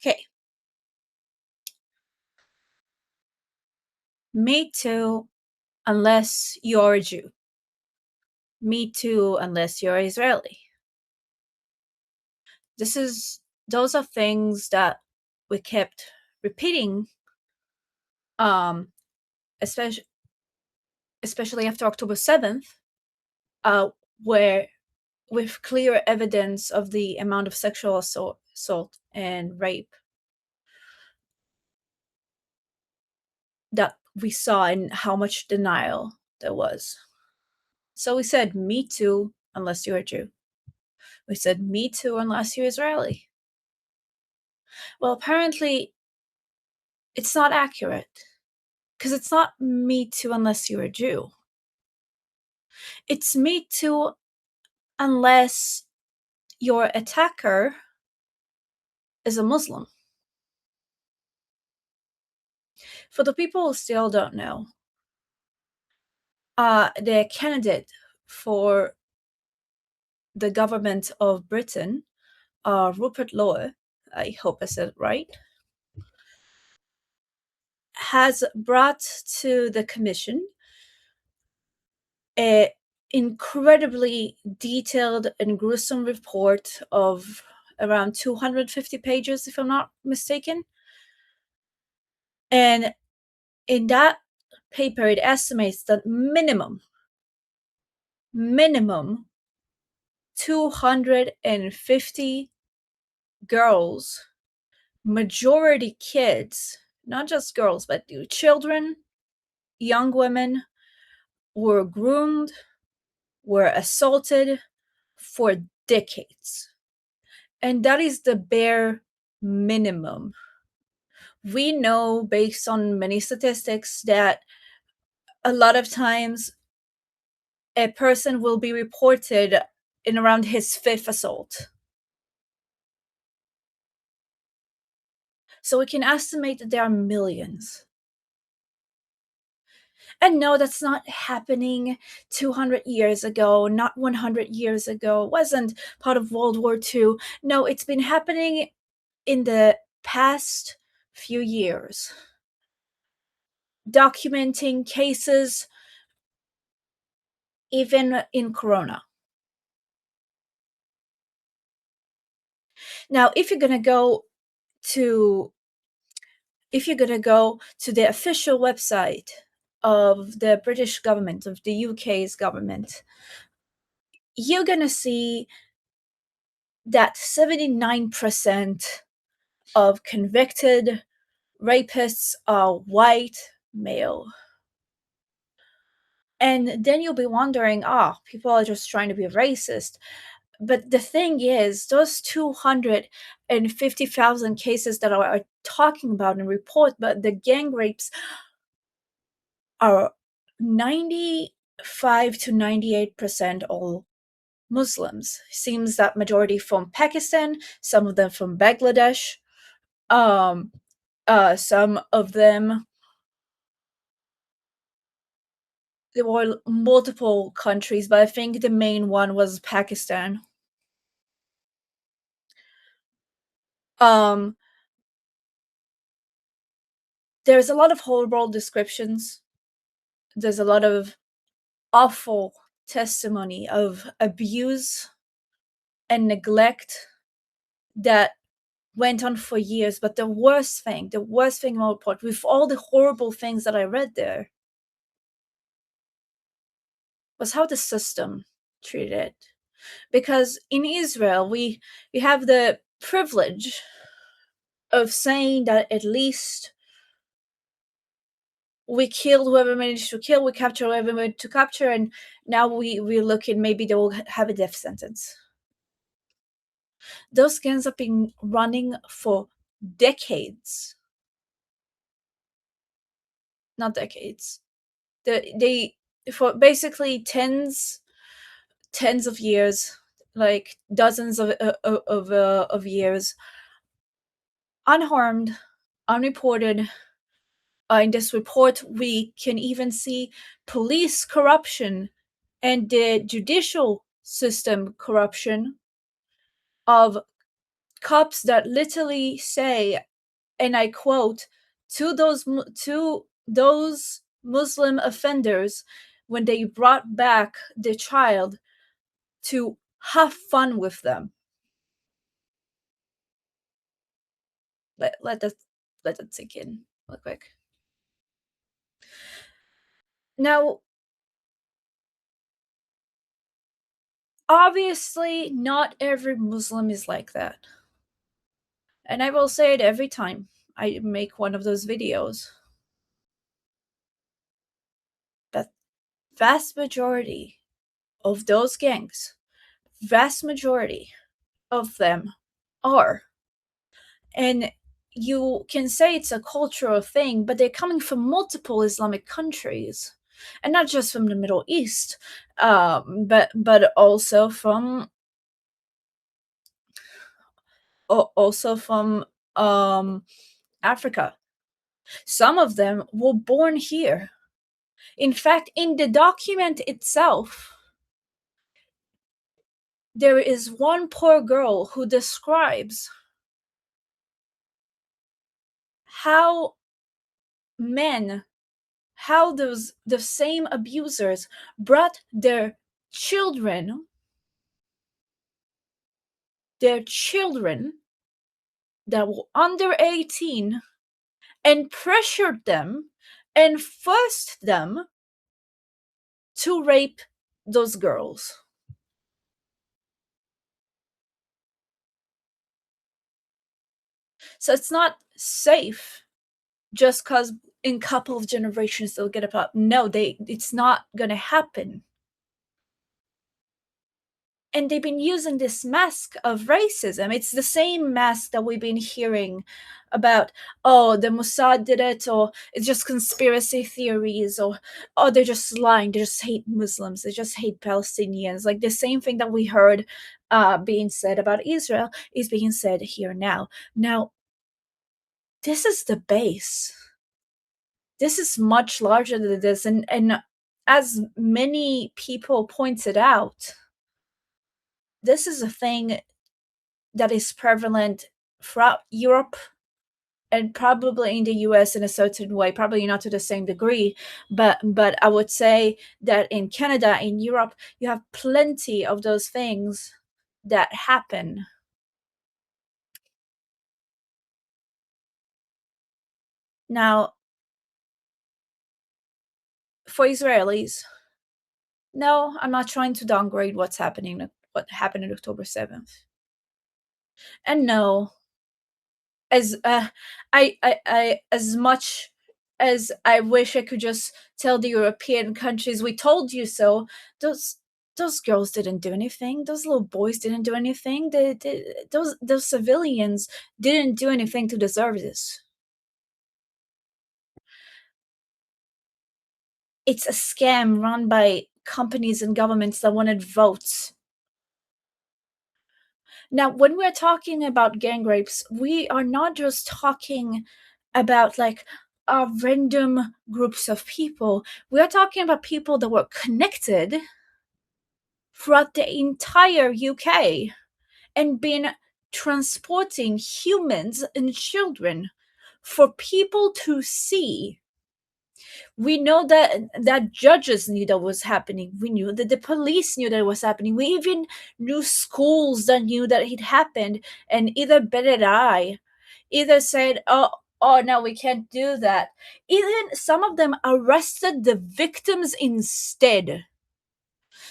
Okay. Me too, unless you're a Jew. Me too, unless you're Israeli. Those are things that we kept repeating, um, especially after October 7th, uh, where with clear evidence of the amount of sexual assault and rape that we saw and how much denial there was. So we said, me too, unless you're a Jew. We said, me too, unless you're Israeli. Well, apparently, it's not accurate. Because it's not me too, unless you're a Jew. It's me too, unless your attacker is a Muslim. For the people who still don't know, the candidate for the government of Britain, Rupert Lowe, I hope I said it right, has brought to the commission a incredibly detailed and gruesome report of around 250 pages, if I'm not mistaken. And in that paper, it estimates that minimum 250 girls, majority kids, not just girls, but children, young women, were groomed, were assaulted for decades. And that is the bare minimum. We know, based on many statistics, that a lot of times a person will be reported in around his fifth assault. So we can estimate that there are millions. And no, that's not happening 200 years ago, not 100 years ago. It wasn't part of World War II. No, it's been happening in the past few years. Documenting cases even in Corona. Now, if you're gonna go to the official website of the British government, of the UK's government, you're gonna see that 79% of convicted rapists are white male. And then you'll be wondering, people are just trying to be racist. But the thing is, those 250,000 cases that are talking about and report, but the gang rapes are 95 to 98% all Muslims. Seems that majority from Pakistan, some of them from Bangladesh, some of them, there were multiple countries, but I think the main one was Pakistan. Um, there's a lot of horrible descriptions. There's a lot of awful testimony of abuse and neglect that went on for years. But the worst thing about report, with all the horrible things that I read there, was how the system treated it. Because in Israel, we have the privilege of saying that at least we killed whoever managed to kill, we captured whoever managed to capture, and now we look at maybe they will have a death sentence. Those gangs have been running for decades. Not decades. They for basically tens of years, like dozens of years, unharmed, unreported. In this report, we can even see police corruption and the judicial system corruption of cops that literally say, and I quote, to those Muslim offenders when they brought back the child to have fun with them. Let that sink in real quick. Now, obviously, not every Muslim is like that. And I will say it every time I make one of those videos. But vast majority of those gangs, vast majority of them are. And you can say it's a cultural thing, but they're coming from multiple Islamic countries, and not just from the Middle East, but also from Africa. Some of them were born here. In fact, in the document itself, there is one poor girl who describes how men, how those the same abusers brought children their children that were under 18 and pressured them and forced them to rape those girls. So it's not safe just because in a couple of generations they'll get up. No, it's not gonna happen. And they've been using this mask of racism. It's the same mask that we've been hearing about. Oh, the Mossad did it, or it's just conspiracy theories, or oh, they're just lying. They just hate Muslims. They just hate Palestinians. Like the same thing that we heard being said about Israel is being said here now. Now, this is the base. This is much larger than this, and as many people pointed out, this is a thing that is prevalent throughout Europe and probably in the US in a certain way, probably not to the same degree, but I would say that in Canada, in Europe, you have plenty of those things that happen. Now, for Israelis, no, I'm not trying to downgrade what happened on October 7th. And no, as I as much as I wish I could just tell the European countries we told you so, those girls didn't do anything. Those little boys didn't do anything. Those civilians didn't do anything to deserve this. It's a scam run by companies and governments that wanted votes. Now, when we're talking about gang rapes, we are not just talking about like random groups of people. We are talking about people that were connected throughout the entire UK and been transporting humans and children for people to see. We know that judges knew that was happening. We knew that the police knew that it was happening. We even knew schools that knew that it happened, and either batted eye, either said, "Oh no, we can't do that." Even some of them arrested the victims instead.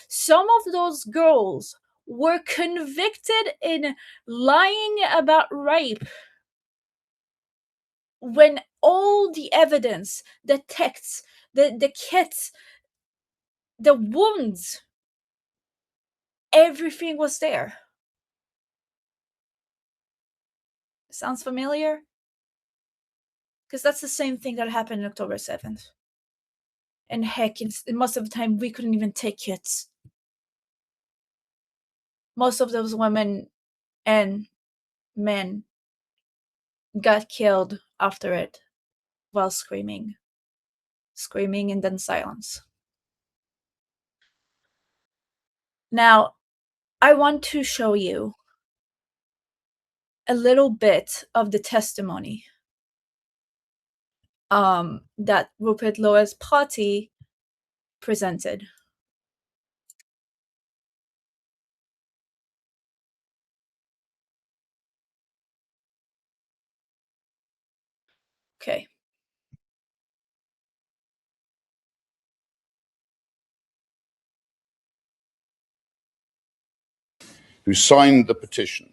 Some of those girls were convicted in lying about rape when all the evidence, the texts, the kits, the wounds, everything was there. Sounds familiar? Because that's the same thing that happened on October 7th. And heck, most of the time we couldn't even take kits. Most of those women and men got killed after it while screaming. Screaming and then silence. Now, I want to show you a little bit of the testimony that Rupert Lowe's party presented. Okay. Who signed the petition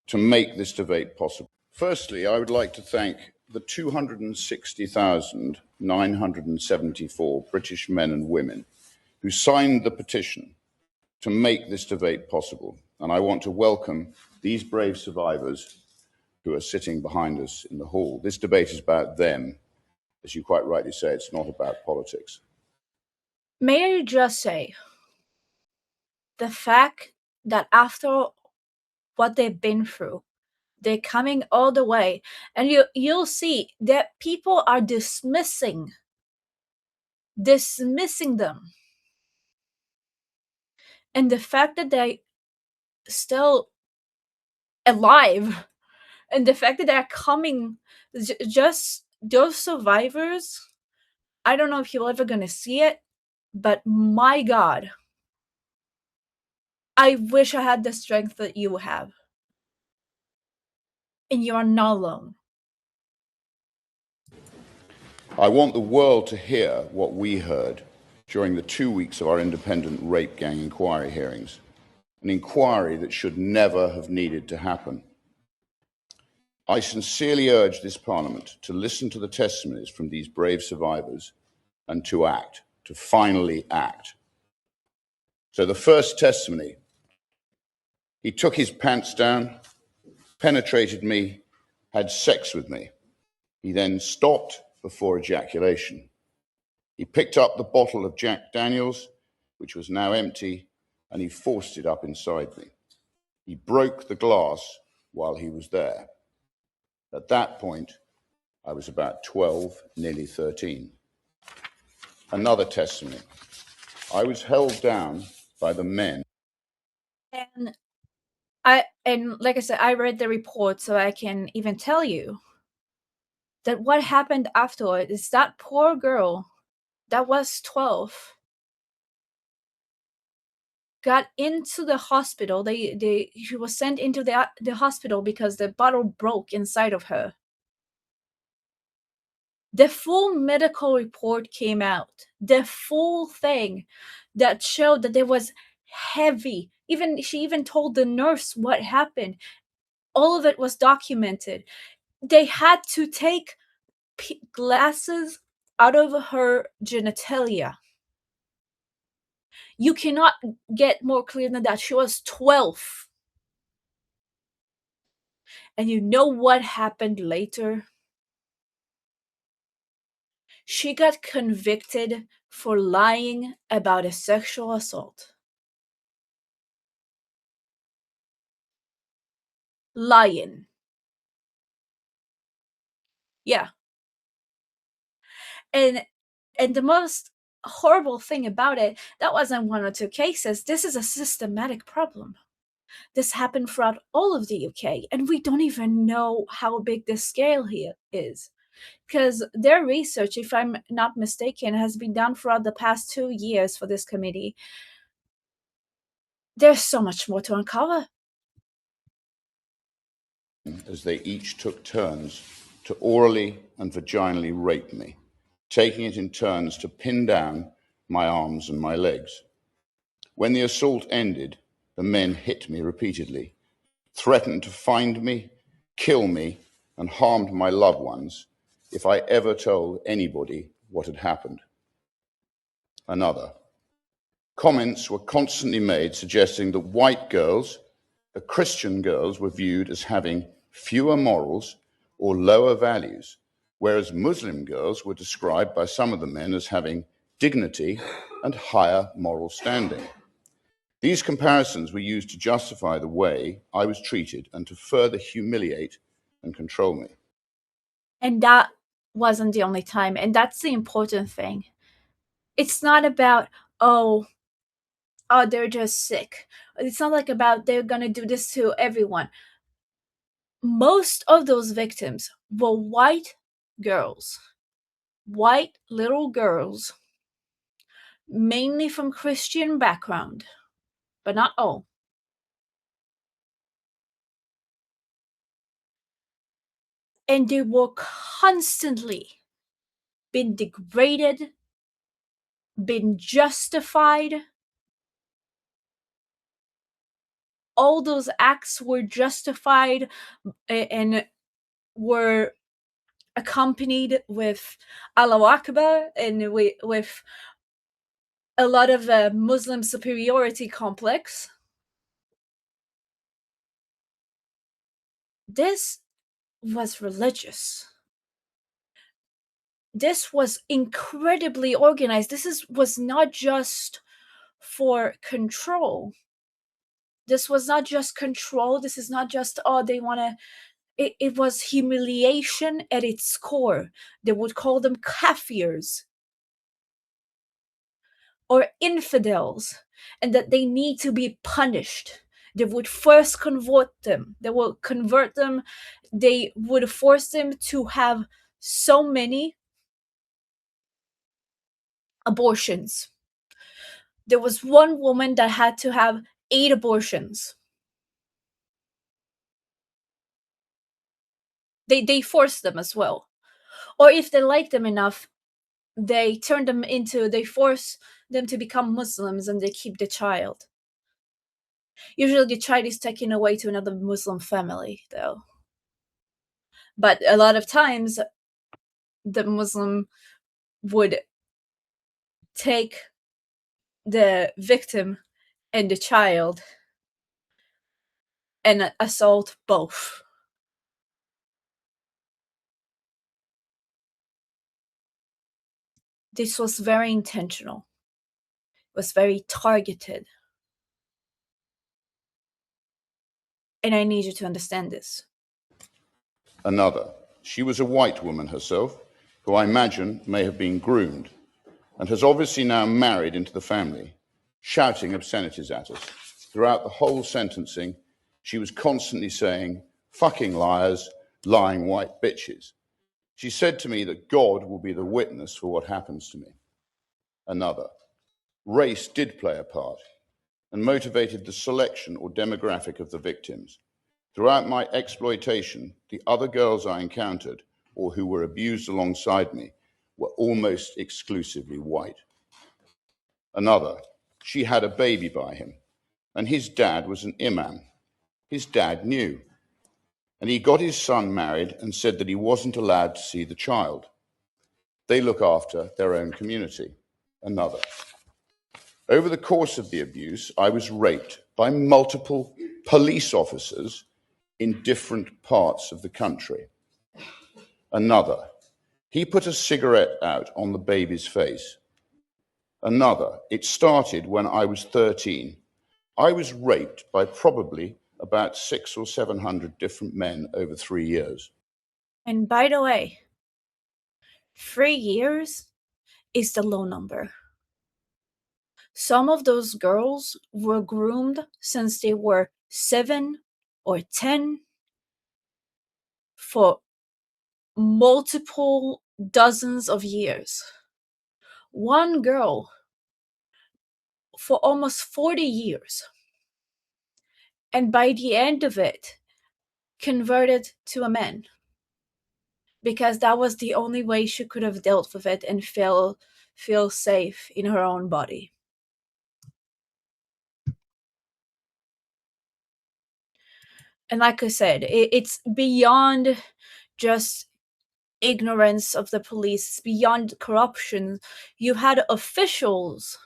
to make this debate possible. Firstly, I would like to thank the 260,974 British men and women who signed the petition to make this debate possible. And I want to welcome these brave survivors who are sitting behind us in the hall. This debate is about them. As you quite rightly say, it's not about politics. May I just say, the fact that after what they've been through, they're coming all the way, and you'll see that people are dismissing them. And the fact that they still alive, and the fact that they're coming, just those survivors, I don't know if you're ever gonna see it, but my God, I wish I had the strength that you have. And you are not alone. I want the world to hear what we heard during the 2 weeks of our independent rape gang inquiry hearings, an inquiry that should never have needed to happen. I sincerely urge this Parliament to listen to the testimonies from these brave survivors and to act, to finally act. So the first testimony, he took his pants down, penetrated me, had sex with me. He then stopped before ejaculation. He picked up the bottle of Jack Daniels, which was now empty, and he forced it up inside me. He broke the glass while he was there. At that point, I was about 12, nearly 13. Another testimony. I was held down by the men. And like I said, I read the report, so I can even tell you that what happened afterward is that poor girl that was 12 got into the hospital. She was sent into the hospital because the bottle broke inside of her. The full medical report came out, the full thing that showed that there was heavy. She even told the nurse what happened. All of it was documented. They had to take glasses out of her genitalia. You cannot get more clear than that. She was 12. And you know what happened later? She got convicted for lying about a sexual assault. Lying. Yeah. And the most horrible thing about it, that wasn't one or two cases. This is a systematic problem. This happened throughout all of the UK, and we don't even know how big the scale here is. Because their research, if I'm not mistaken, has been done throughout the past 2 years for this committee. There's so much more to uncover. As they each took turns to orally and vaginally rape me, taking it in turns to pin down my arms and my legs. When the assault ended, the men hit me repeatedly, threatened to find me, kill me, and harmed my loved ones if I ever told anybody what had happened. Another. Comments were constantly made suggesting that white girls, the Christian girls, were viewed as having fewer morals or lower values, whereas Muslim girls were described by some of the men as having dignity and higher moral standing. These comparisons were used to justify the way I was treated and to further humiliate and control me. And that wasn't the only time, and that's the important thing. It's not about, oh, they're just sick. It's not like about they're gonna do this to everyone. Most of those victims were white girls, white little girls, mainly from Christian background, but not all. And they were constantly been degraded, been justified. All those acts were justified and were accompanied with Allahu Akbar and with a lot of Muslim superiority complex. This was religious. This was incredibly organized. Was not just for control. This was not just control. This is not just, oh, they want to. It was humiliation at its core. They would call them kafirs or infidels, and that they need to be punished. They would first convert them. They will convert them. They would force them to have so many abortions. There was one woman that had to have 8 abortions. They forced them as well. Or if they liked them enough, they force them to become Muslims and they keep the child. Usually the child is taken away to another Muslim family, though. But a lot of times, the Muslim would take the victim and the child and assault both. This was very intentional. It was very targeted. And I need you to understand this. Another. She was a white woman herself, who I imagine may have been groomed, and has obviously now married into the family, shouting obscenities at us. Throughout the whole sentencing, she was constantly saying, fucking liars, lying white bitches. She said to me that God will be the witness for what happens to me. Another. Race did play a part and motivated the selection or demographic of the victims. Throughout my exploitation, the other girls I encountered or who were abused alongside me were almost exclusively white. Another. She had a baby by him, and his dad was an imam. His dad knew. And he got his son married and said that he wasn't allowed to see the child. They look after their own community. Another. Over the course of the abuse, I was raped by multiple police officers in different parts of the country. Another. He put a cigarette out on the baby's face. Another. It started when I was 13. I was raped by probably about 600 or 700 different men over 3 years. And by the way, 3 years is the low number. Some of those girls were groomed since they were 7 or 10 for multiple dozens of years. One girl for almost 40 years. And by the end of it, converted to a man. Because that was the only way she could have dealt with it and feel safe in her own body. And like I said, it's beyond just ignorance of the police, it's beyond corruption. You had officials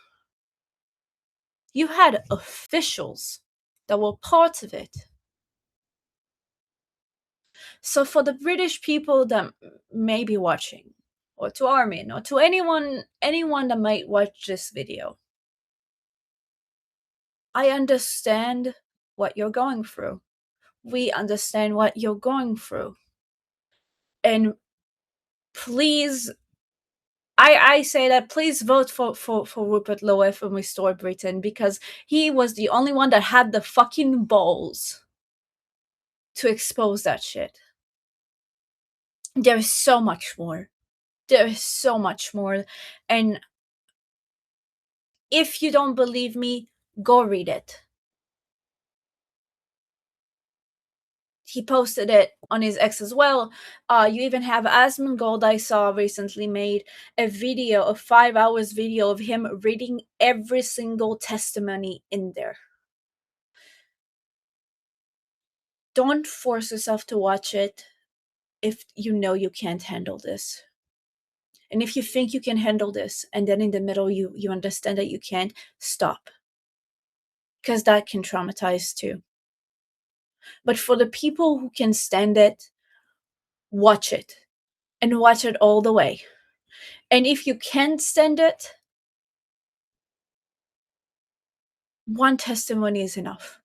that were part of it. So for the British people that may be watching, or to Armin, or to anyone that might watch this video, I understand what you're going through. We understand what you're going through. And please, I say that please vote for Rupert Lowe from Restore Britain, because he was the only one that had the fucking balls to expose that shit. There is so much more. There is so much more. And if you don't believe me, go read it. He posted it on his X as well. You even have Asmongold, I saw recently, made a video, a 5 hours video of him reading every single testimony in there. Don't force yourself to watch it if you know you can't handle this. And if you think you can handle this, and then in the middle you understand that you can't, stop. Because that can traumatize too. But for the people who can stand it, watch it. And watch it all the way. And if you can't stand it, one testimony is enough.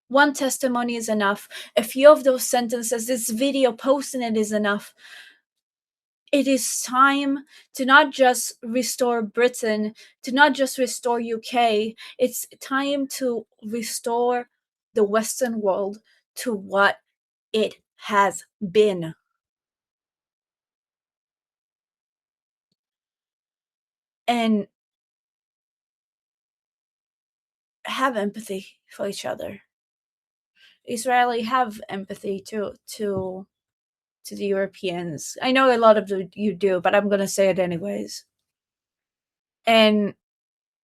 One testimony is enough. A few of those sentences, this video posting it is enough. It is time to not just restore Britain, to not just restore UK. It's time to restore the Western world to what it has been. And have empathy for each other. Israeli, have empathy to the Europeans. I know a lot of you do, but I'm gonna say it anyways. And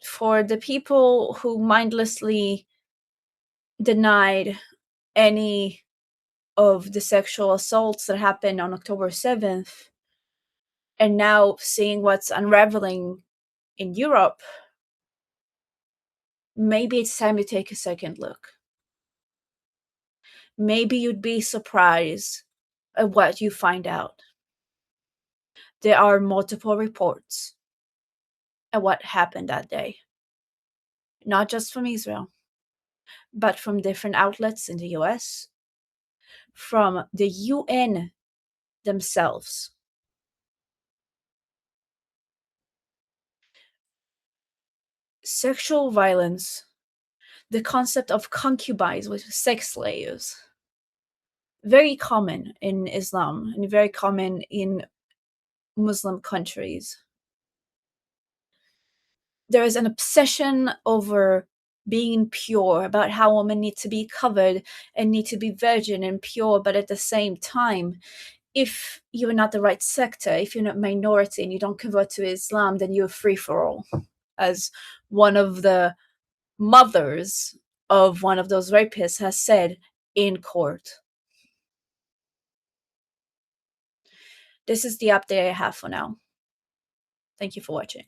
for the people who mindlessly denied any of the sexual assaults that happened on October 7th, and now seeing what's unraveling in Europe, maybe it's time to take a second look. Maybe you'd be surprised at what you find out. There are multiple reports at what happened that day. Not just from Israel, but from different outlets in the US, from the UN themselves. Sexual violence, the concept of concubines, which is sex slaves, very common in Islam and very common in Muslim countries. There is an obsession over being pure, about how women need to be covered and need to be virgin and pure, but at the same time, if you're not the right sector, if you're not minority and you don't convert to Islam, then you're free for all. As one of the mothers of one of those rapists has said in court. This is the update I have for now. Thank you for watching.